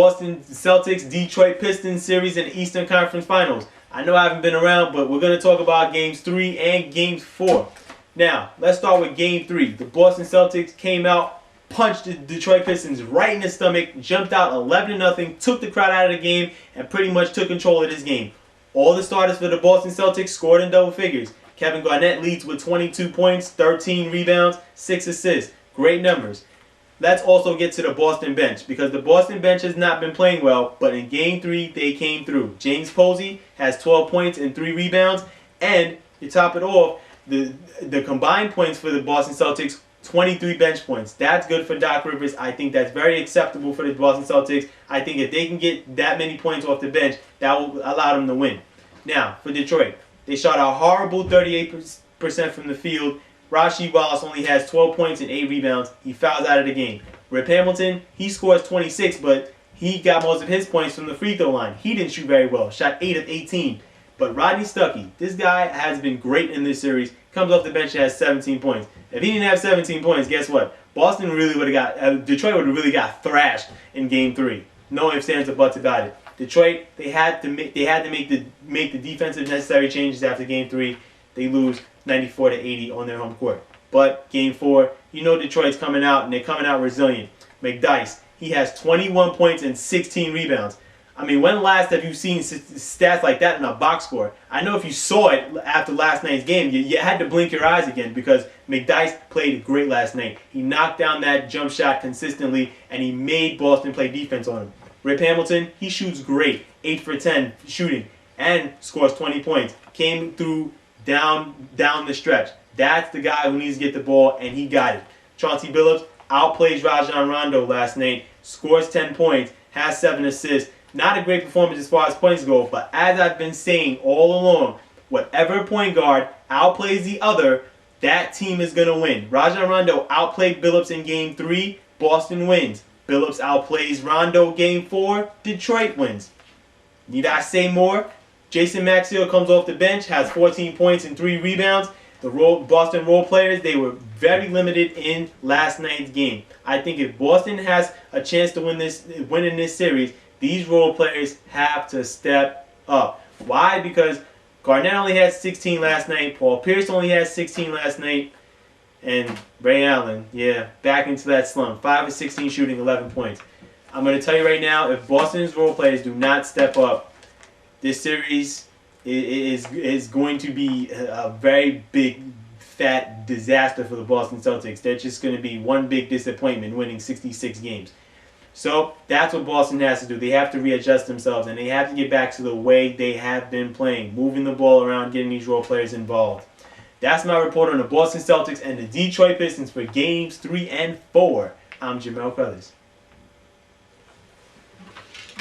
Boston Celtics, Detroit Pistons series in the Eastern Conference Finals. I know I haven't been around, but we're going to talk about Games 3 and Games 4. Now, let's start with Game 3. The Boston Celtics came out, punched the Detroit Pistons right in the stomach, jumped out 11-0, took the crowd out of the game, and pretty much took control of this game. All the starters for the Boston Celtics scored in double figures. Kevin Garnett leads with 22 points, 13 rebounds, 6 assists. Great numbers. Let's also get to the Boston bench, because the Boston bench has not been playing well, but in Game 3, they came through. James Posey has 12 points and 3 rebounds, and to top it off, the combined points for the Boston Celtics, 23 bench points. That's good for Doc Rivers. I think that's very acceptable for the Boston Celtics. I think if they can get that many points off the bench, that will allow them to win. Now, for Detroit, they shot a horrible 38% from the field. Rasheed Wallace only has 12 points and 8 rebounds. He fouls out of the game. Rip Hamilton, he scores 26, but he got most of his points from the free throw line. He didn't shoot very well. Shot 8 of 18. But Rodney Stuckey, this guy has been great in this series. Comes off the bench and has 17 points. If he didn't have 17 points, guess what? Boston really would have got, Detroit would have really got thrashed in Game 3. No ifs, ands, or buts about it. Detroit, they had to make the defensive necessary changes after Game 3. They lose 94-80 on their home court. But Game 4, you know Detroit's coming out, and they're coming out resilient. McDyess, he has 21 points and 16 rebounds. I mean, when last have you seen stats like that in a box score? I know if you saw it after last night's game, you had to blink your eyes again, because McDyess played great last night. He knocked down that jump shot consistently, and he made Boston play defense on him. Rip Hamilton, he shoots great. 8 for 10 shooting, and scores 20 points. Came through down the stretch. That's the guy who needs to get the ball, and he got it. Chauncey Billups outplays Rajon Rondo last night, scores 10 points, has 7 assists. Not a great performance as far as points go, but as I've been saying all along, whatever point guard outplays the other, that team is going to win. Rajon Rondo outplayed Billups in Game 3, Boston wins. Billups outplays Rondo Game 4, Detroit wins. Need I say more? Jason Maxiell comes off the bench, has 14 points and 3 rebounds. The Boston role players, they were very limited in last night's game. I think if Boston has a chance to win in this series, these role players have to step up. Why? Because Garnett only had 16 last night. Paul Pierce only had 16 last night. And Ray Allen, back into that slump. 5 of 16 shooting, 11 points. I'm going to tell you right now, if Boston's role players do not step up, this series is going to be a very big, fat disaster for the Boston Celtics. They're just going to be one big disappointment, winning 66 games. So that's what Boston has to do. They have to readjust themselves, and they have to get back to the way they have been playing, moving the ball around, getting these role players involved. That's my report on the Boston Celtics and the Detroit Pistons for Games 3 and 4. I'm Jamel Crothers.